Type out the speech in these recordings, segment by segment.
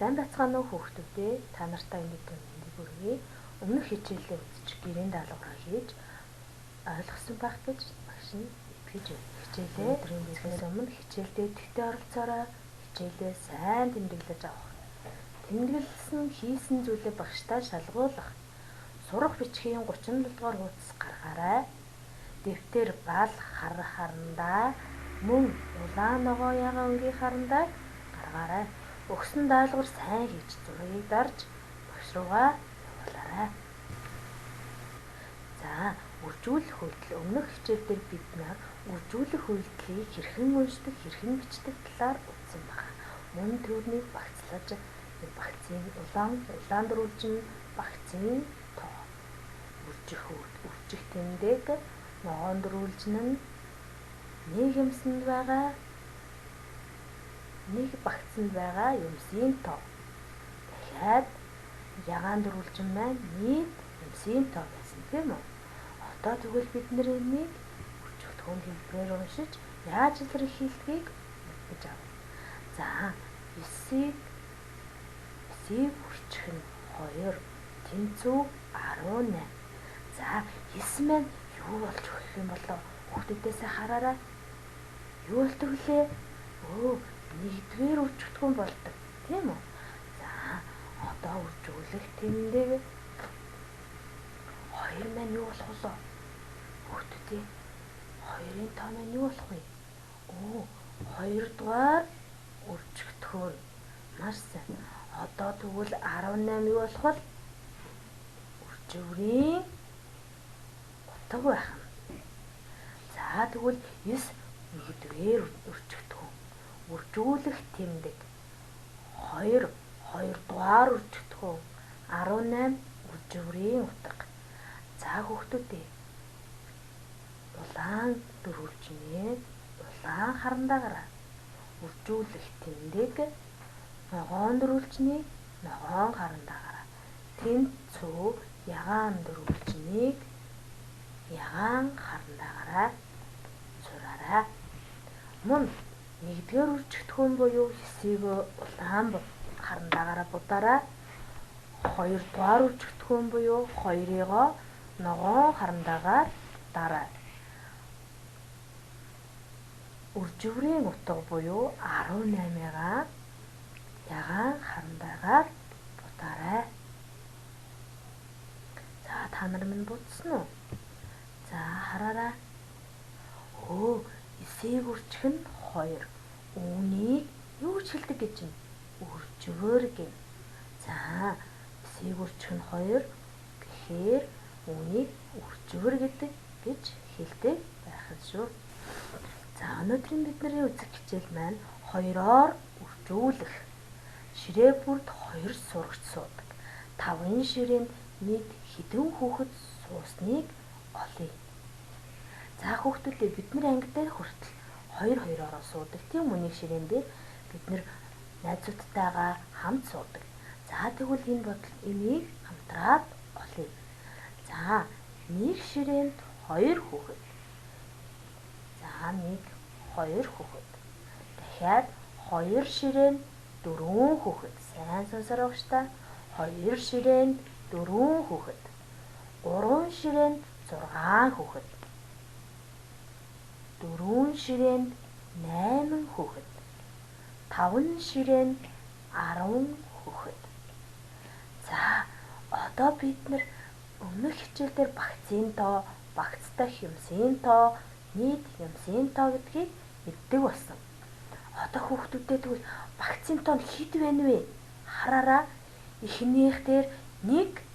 Сайн бацгаана уу хүүхдүүдээ, та нартай өнөөдөр мэндийг хүргэе. Өмнөх хичээлээ үзчих гэрийн даалгавраа хийж ойлгосон байх гэж багш нь итгэж байна. Хичээлээ өдрийн биснээс өмнө хичээлдээ тэгтээ оролцоорой. Хичээлээ сайн тэмдэглэж авах. Тэмдэглэсэн хийсэн зүйлээ багштай шалгуулах. Сурах бичгийн 37 дугаар хуудас гаргаарай. Дэвтэр бал харандаа мөн улаан ногоо ягаан өнгийн харандаа гаргаарай. Өгсөн даалгавар сайн хийж зургийг дарж багш руугаа явуулаарай. За, үржүүлэх үйлдэл. Өмнөх хичээлдэр бид нар үржүүлэх үйлдэлийг хэрхэн уншдаг, хэрхэн бичдэг талаар үзсэн байна. Мөн түүнийг багцлаж, багцын улаан дөрвөлжин багцын тоо. Үржих тэмдэг ногоон дөрвөлжин нь нэг юмсанд байгаа нэг багцанд байгаа юмсын тоо. Дахиад ягаан дөрвөлжин маань нийт юмсын тоо гэсэн тийм үү? Одоо тэгвэл бид нэр энийг үржигдэхүүн хэлбэрээр уншиж яаж илэрхийлдгийг мэдэж авъя. За, 9-ийг үржих нь 2, тэнцүү 18. За, 9 маань юу болж өгөх юм болоо? Хүүхдүүдээс хараарай. Юу болдог вүлээ? Нэгдүгээр үржигдэхүүн болдог. Тийм үү? За, одоо үржүүлэх тэмдэг 2 маань юу болох вэ? Хүүхдүүдээ 2-ын тоо маань юу болох вэ? 2 дугаар үржигдэхүүн. Маш сайн. Одоо тэгвэл 18 юу болох вэ? Үрживрийн утга байх нь. За, тэгвэл 9 нэгдүгээр үржигдэхүүн. Үржүүлэх тэмдэг 2 дугаар үржигдэхүүн. 18 үрживрийн утга. За, хүүхдүүдээ улаан дөрвөлжиний улаан харандаагаараа үржүүлэх тэмдэг ногоон дөрвөлжнийг ногоон харандаагаараа, тэнцүү ягаан дөрвөлжнийг ягаан харандаагаараа зураарай. Мөн нэгдүгээр үржигдэхүүн буюу 9-ийг улаан харандаагаараа будаарай. 2 дугаар үржигдэхүүн буюу 2-ыг ногоон харандаагаар дарай. Үрживрийн утга буюу 18-ыг ягаан харандаагаар будаарай. За, та нар минь будсан уу? За, хараарай. 9-ийг үржих нь 2. Үүнийг юу гэж хэлдэг гэж юм? Үрживэр гэнэ. За, 9-ийг үржих нь 2 гэхээр үүнийг үрживэр гэдэг гэж хэлдэг байх нь шүү. За, өнөөдрийн бидний үзэх хичээл маань 2-оор үржүүлэх. Ширээ бүрд 2 сурагч суудаг. 5 ширээнд нийт хэдэн хүүхэд суусныг олъё. За, хүүхдүүдээ бид нар анги дээр хүртэл 2-2-ороо суудаг. Тийм үнийг ширээн дээр бид нар найзуудтайгаа хамт суудаг. За, тэгвэл энийг хамтраад олъё. За, нэг ширээнд 2 хүүхэд. За, 2 хүүхэд. Дахиад 2 ширээнд 4 хүүхэд. Сайн сонсороо багш та. 2 ширээнд 4 хүүхэд. 3 ширээнд 6 хүүхэд. 4 ширээнд 8 хүүхэд. 5 ширээнд 10 хүүхэд. За, одоо бид нар өмнөх хичээлдэр багцын тоо, багц дахь юмсын тоо, нийт юмсын тоо гэдгийг мэддэг болсон. Одоо хүүхдүүдээ тэгвэл багцын тоо нь хэд байна вэ? Хараараа. Эхнийх дээр нэг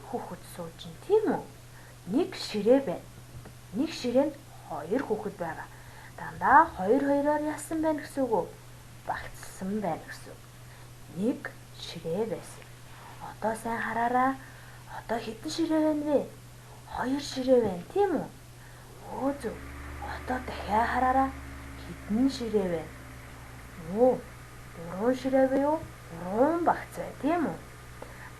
хүүхэд сууж байна, тийм үү? Нэг ширээ байна. Нэг ширээнд 2 хүүхэд байгаа. Дандаа 2-2-оор яасан байна гэсэн үг үү? Багцсан байна гэсэн үг. Нэг ширээ байсан. Одоо сайн хараараа. Одоо хэдэн ширээ байна вэ? 2 ширээ байна, тийм үү? Зөв. Одоо дахиад хараараа. Хэдэн ширээ байна? 3 ширээ буюу 3 багц байна, тийм үү?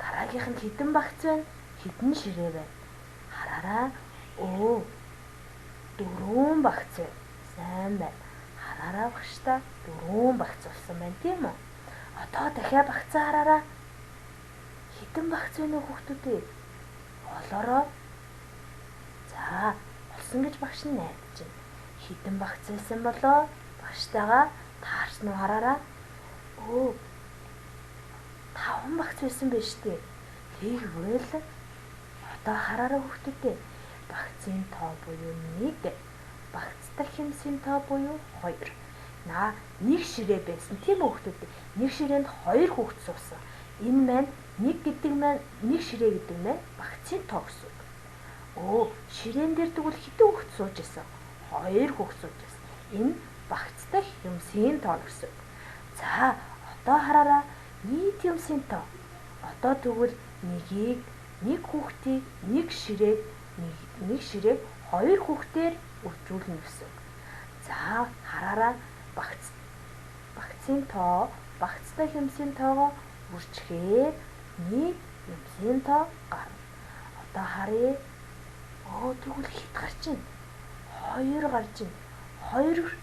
Дараагийнх нь хэдэн багц байна? Хэдэн ширээ байна? Хараараа. 4 багц байна. Сайн байна. Хараараа багштай 4 багц болсон байна тийм үү? Одоо дахиад багцаа хараараа. Хэдэн багц вэ хүүхдүүд ээ? Олоороо. За, болсон гэж багш нь найдаж байна. Хэдэн багц байсан болоо? Багштайгаа таарсан уу хараараа. Өө, 5 багц байсан байж тээ. Тэгвэл одоо хараараа хүүхдүүд ээ. Багцын тоо буюу 1, багц дахь хэмсийн тоо буюу 2. Нэг ширээ байсан тийм үү хүүхдүүд? Нэг ширээнд 2 хүүхд суусан. Энэ маань нэг гэдэг маань нэг ширээ гэдэг маань багцын тоо гэсэн үг. Ширээн дээр тэгвэл хэдэн хүүхд сууж исэн? 2 хүүхд сууж исэн. Энэ багц дахь хэмсийн тоо гэсэн үг. За, одоо хараараа нийт хэмсийн тоо. Одоо тэгвэл нэг хүүхдийг нэг ширээг 2 хүүхдээр үржүүлнэ гэсэн үг. За, хараараа багцын тоо, багцтай хэмсийн тоогоо үржихээр нэг хэмсийн тоо гарна. Одоо харъя. Тэгвэл хэд гарч ийн? 2 гарч ийн.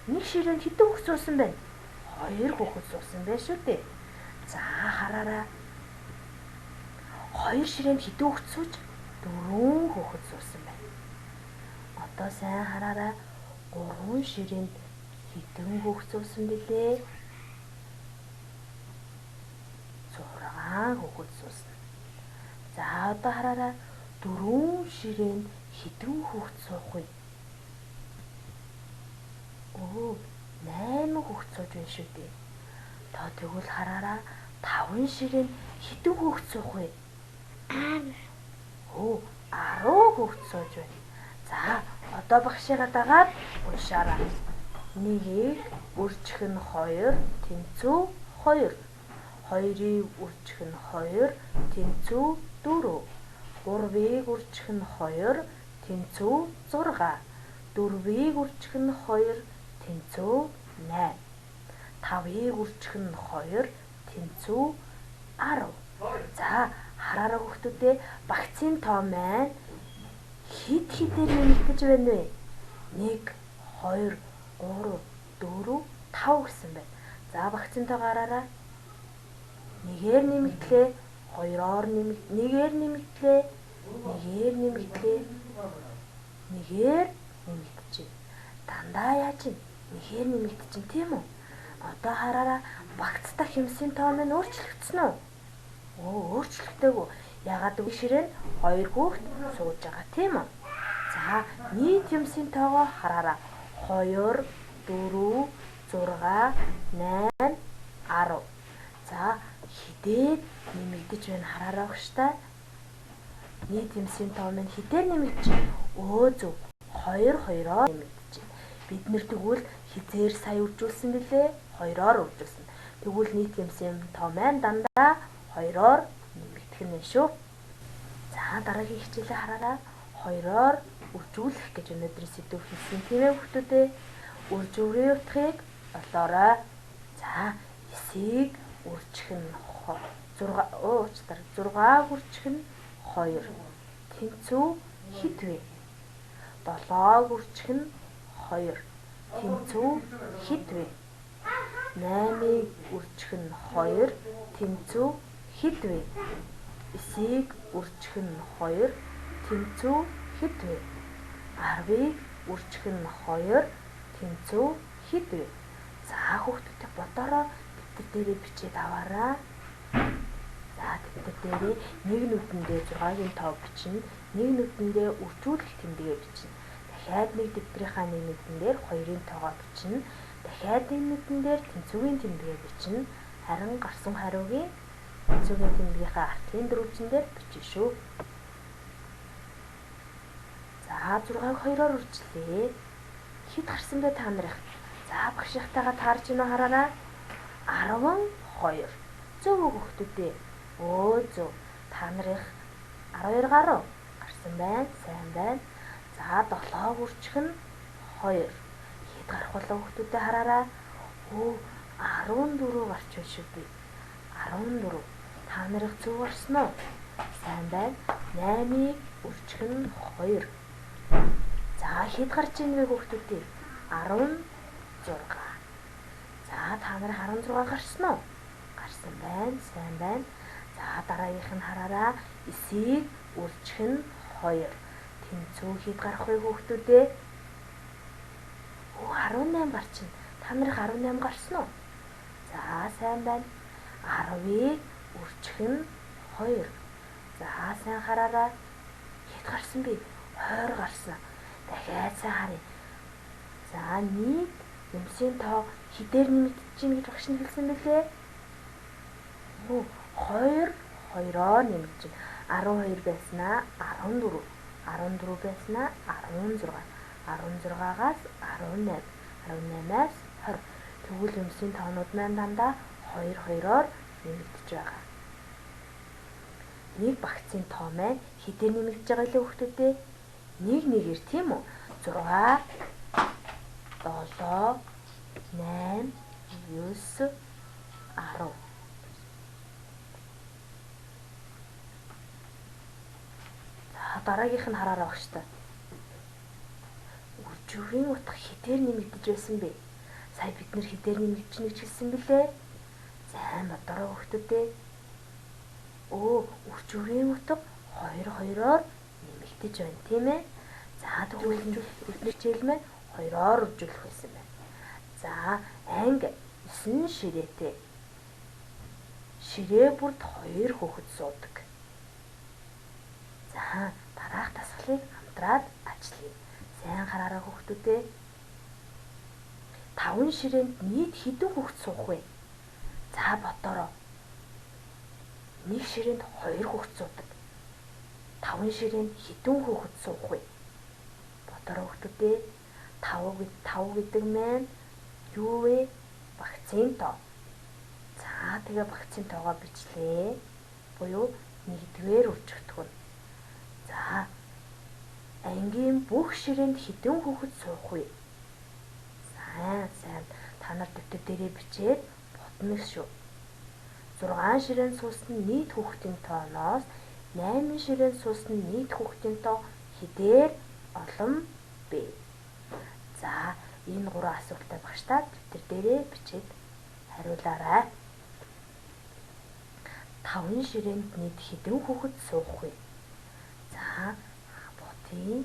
Нэг ширээнд хэдэн хүүхэд суусан байна? 2 хүүхэд суусан байх шүү дээ. За, хараараа. 2 ширээнд хэдэн хүүхэд сууж? 4 хүүхэд суусан байна. Одоо сайн хараараа. 3 ширээнд хэдэн хүүхэд суусан бэлээ? 6 хүүхэд суусан. За, одоо хараараа. 4 ширээнд хэдэн хүүхэд суух вэ? 8 хүүхэд сууж байна шүү дээ. Тэгвэл хараараа 5 ширээнд хэдэн хүүхэд суух вэ? 10 хүүхэд сууж байна. За, одоо багшигаа дагаад уншаарай. 1-ийг үржих нь 2, тэнцүү 2. 2-ыг үржих нь 2, тэнцүү 4. 3-ыг үржих нь 2, тэнцүү 6. 4-ыг үржих нь 2, тэнцүү 8. 5-ыг үржих нь 2, тэнцүү 10. За, хараараа хүүхдүүдээ багцын тоо маань хэд хэдээр нэмэгдэж байна вэ? 1, 2, 3, 4, 5 гэсэн байна. За, багцын тоогоо хараараа. 1-ээр нэмэгдлээ, 2-оор нэмэгдлээ, 1-ээр нэмэгдлээ, 1-ээр нэмэгдлээ, 1-ээр нэмэгдэж байна. Дандаа яаж юм? 1-ээр нэмэгдэж тийм үү? Одоо хараараа багцтай хэмсийн тоо маань өөрчлөгдсөн үү? Өөрчлөгдөөгүй. Ягаад гэвэл ширээнд 2 хүүхэд сууж байгаа тийм үү? За, нийт хэмсийн тоогоо хараараа. 2, 4, 6, 8, 10. За, хэдээр нэмэгдэж байна хараараа багштай. Нийт хэмсийн тоо маань хэдээр нэмэгдэж байна? Зөв. 2-2-оор нэмэгдэж байна. Бид нэр тэгвэл хизээр сая үржүүлсэн бэлээ? 2-оор үржүүлсэн. Тэгвэл нийт хэмсийн тоо маань дандаа 2-оор нэмэгдэх нь шүү. За, дараагийн хичээлээ хараараа. 2-оор үржүүлэх гэж өнөөдрийн сэдв хэлсэн тийм ээ хүүхдүүдээ. Үржүүлэх утгыг олоорой. За, 9-ийг үржих нь 6-г үржих нь 2. Тэнцүү хэд вэ? 7-г үржих нь 2. Тэнцүү хэд вэ? 8-ыг үржих нь 2. Тэнцүү хэд вэ? 9-ыг үржих нь 2. Тэнцүү хэд вэ? 10-ыг үржих нь 2. Тэнцүү хэд вэ? За, хүүхдүүд бодороо дэвтэр дээрээ бичээд аваарай. За, дэвтэр дээрээ нэг нүдэндээ 6-гийн тоо бичнэ. Нэг нүдэндээ үржүүлэх тэмдгээ бичнэ. Дахиад нэг дэвтрийнхаа нэг нүдэн дээр 2-ын тоогоо бичнэ. Дахиад нэг нүдэн дээр тэнцүүгийн тэмдгээ бичнэ. Харин гарсан хариугийн тэнцүүгийн тэмдгийнхаа артлын дөрвөлжин дээр бичнэ шүү. За, 6-г 2-оор үржлээ. Хэд гарсан бэ та нарыг? За, багшийнхтайгаа таарч ийнө хараарай. 12. Зөв үү хүүхдүүдээ? Зөв. Та нарыг 12 гаруй гарсан байна. Сайн байна. За, 7-г үржих нь 2. Хэд гарах болов хүүхдүүдээ хараарай. 14 гарч байна шүү дээ. 14. Та нарыг зөв гарсан уу? Сайн байна. 8-ыг үржих нь 2. За, хэд гарч ийн вэ хүүхдүүдээ? 16. та нарын 16 гарсан уу? Гарсан байна. Сайн байна. За дараагийнх нь хараараа 9-ийг үржих нь 2. Тэнцүү хэд гарах вэ хүүхдүүдээ? 18 гарчна. Та нарын 18 гарсан уу? За сайн байна. 10-ийг үржих нь 2. За сайн хараараа. Хэд гарсан бэ? 20 гарсан. Дахиад сайн харъя. За нийт юмсын тоо хэдээр нэмэгдэж чинь гэж багш нь хэлсэн бэлээ? 2 2-оо нэмэгдэж чинь. 12 байснаа 14, 14 байснаа 16, 16-аас 18, 18-аас 20. Тэгвэл юмсын тоонууд маань дандаа 2 2-оор нэмэгдэж байгаа. Нэг багцын тоо маань хэдээр нэмэгдэж байгаа лээ хүүхдүүдээ? 1-1-ээр тийм үү? 6, 7, 8, 9, 10. За дараагийнх нь хараарай багштай. Үржүүрийн утга хэдээр нэмэгдэж байсан бэ? Сая бид нэр хэдээр нэмэгдэж нэг ч хэлсэн бэлээ? Сайн бодорой хүүхдүүдээ. Үржүүрийн утга 2 2-оор нэмэгдэж байна тийм ээ? За тэгвэл эдгээр хичээл маань 2-оор үржүүлэх байсан байна. За анги 9 ширээтэй. Ширээ бүрд 2 хүүхэд суудаг. За дараах дасгалыг хамтраад ажиллая. Сайн хараарай хүүхдүүдээ. 5 ширээнд нийт хэдэн хүүхэд суух вэ? За бодорой. Нэг ширээнд 2 хүүхэд суудаг. 5 ширээнд хэдэн хүүхэд суух вэ? Бодорой хүүхдүүдээ. 5 гэдэг маань юу вэ? Багцын тоо. За тэгээ багцын тоогоо бичлээ. Буюу 1-р үржигдэх нь. За ангийн бүх ширээнд хэдэн хүүхэд суух вэ? Сайн. Та нар дэвтэр дээрээ бичээд бодно шүү. 6 ширээнд суусан нийт хүүхдийн тооноос 8 ширээнд суусан нийт хүүхдийн тоо хэдээр олон бэ? За энэ 3 асуултаа багштаа дэвтэр дээрээ бичээд хариулаарай. 5 ширээнд нийт хэдэн хүүхэд суух вэ? За бодъё.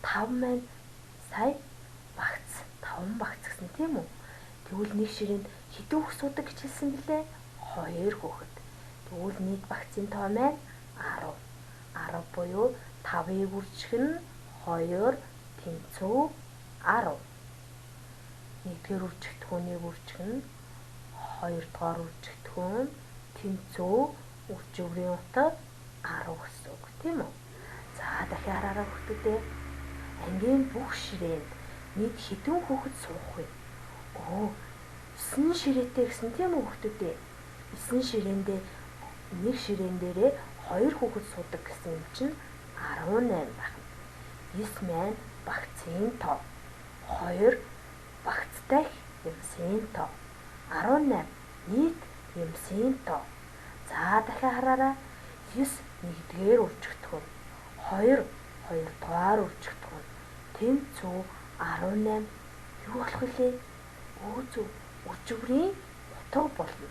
5 маань сая багц 5 багц гэсэн тийм үү? Тэгвэл нэг ширээнд хэдэн хүүхэд суудаг гэж хэлсэн бэлээ? 2 хүүхэд. Тэгвэл нийт багцын тоо маань 10. 10 буюу 5-ыг үржих нь 2 тэнцүү 10. 1-р үржигдэхүүнийг үржих нь 2-р үржигдэхүүн тэнцүү үржүүрийн утга 10 гэсэн үг тийм үү? За дахиад хараарай хүүхдүүдээ. Ангийн бүх ширээнд нийт хэдэн хүүхэд суух вэ? 9 ширээтэй гэсэн тийм үү хүүхдүүдээ? 9 ширээндээ нэг ширээн дээрээ 2 хүүхэд суудаг гэсэн юм чинь 18 байна. 9 маань багцын тоо. 2 багцтай юмсын тоо. 18 нийт юмсын тоо. За дахиад хараарай. 9 1-р үржигдэхүүн. 2 2-р үржигдэхүүн. Тэнцүү 18 юу болох вүлээ? Зөв. Үржүүрийн утга болно.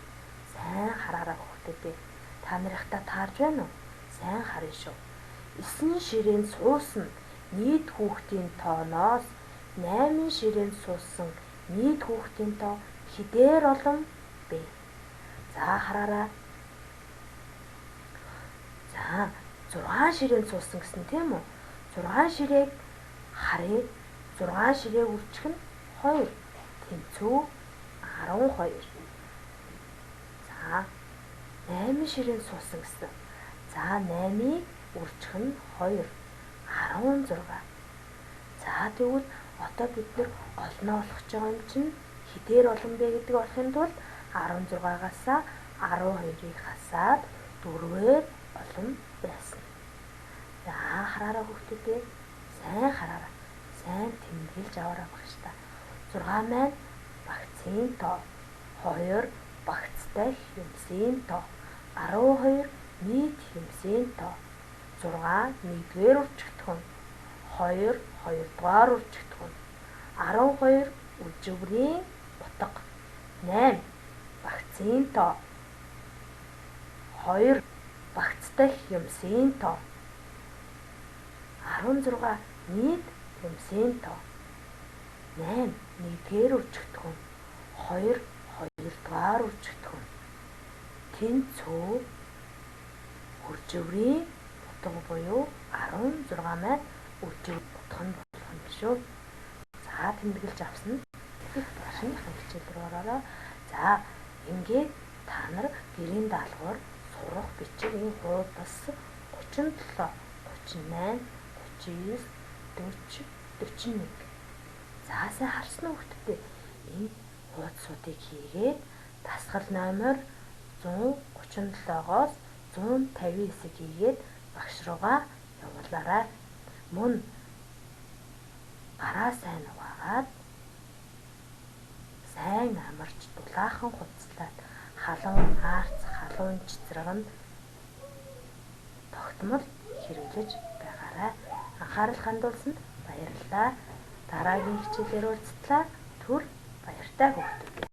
Сайн хараарай хүүхдүүдээ. Та нарыхтаа таарж байна уу? Сайн харъя шүү. 9 ширээнд суусан нийт хүүхдийн тооноос 8 ширээнд суусан нийт хүүхдийн тоо хэдээр олон бэ? За хараарай. За 6 ширээнд суусан гэсэн тийм үү? 6 ширээг харъя. 6 ширээг үржих нь 2. Тэнцүү 12. За 8 ширээнд суусан гэсэн. За 8-ыг үржих нь 2. 16. За тэгвэл одоо бид нэр олноо олох гэж байгаа юм чинь хэдээр олон бэ гэдэг олохын тулд 16-аас 12-ыг хасаад 4-ээр олон байсан. За хараарай хүүхдүүдээ. Сайн хараарай. Сайн тэмдэглэж аваарай багштаа. 6 маань багцын тоо. 2 багцтай юмсын тоо. 12 нийт юмсын тоо. 6 1-р үржигдэхүүн. 2 2-р үржигдэхүүн. 12 Үлживрийн утга 8. Багцын тоо 2. Багц дахь юмсын тоо 16. Нийт юмсын тоо 8. Нэгдүгээр үржигдэхүүн 2. Хоёрдугаар үржигдэхүүн тэнцүү үрживрийн утга буюу 16 маань үржив утга нь болох юм шүү. За тэмдэглэж авсан. Дараагийн хичээл рүү ороорой. За ингээд та нар гэрийн даалгавар сурах бичгийн хуудас 37, 38, 39, 40, 41. За сайн харсан уу хүүхдтэй? Энэ хуудасуудыг хийгээд дасгал номер 137-оос 159-ыг хийгээд багш руугаа явуулаарай. Мөн гараа сайн угаагаад сайн амарч дулаахан хувцлаад халуун хаарц халуун цэцрэг нь тогтмол хэрэглэж байгаарай. Анхаарал хандуулсанд баярлалаа. Дараагийн хичээлээр уулзтлаа. Түр баяртай хүүхдүүд.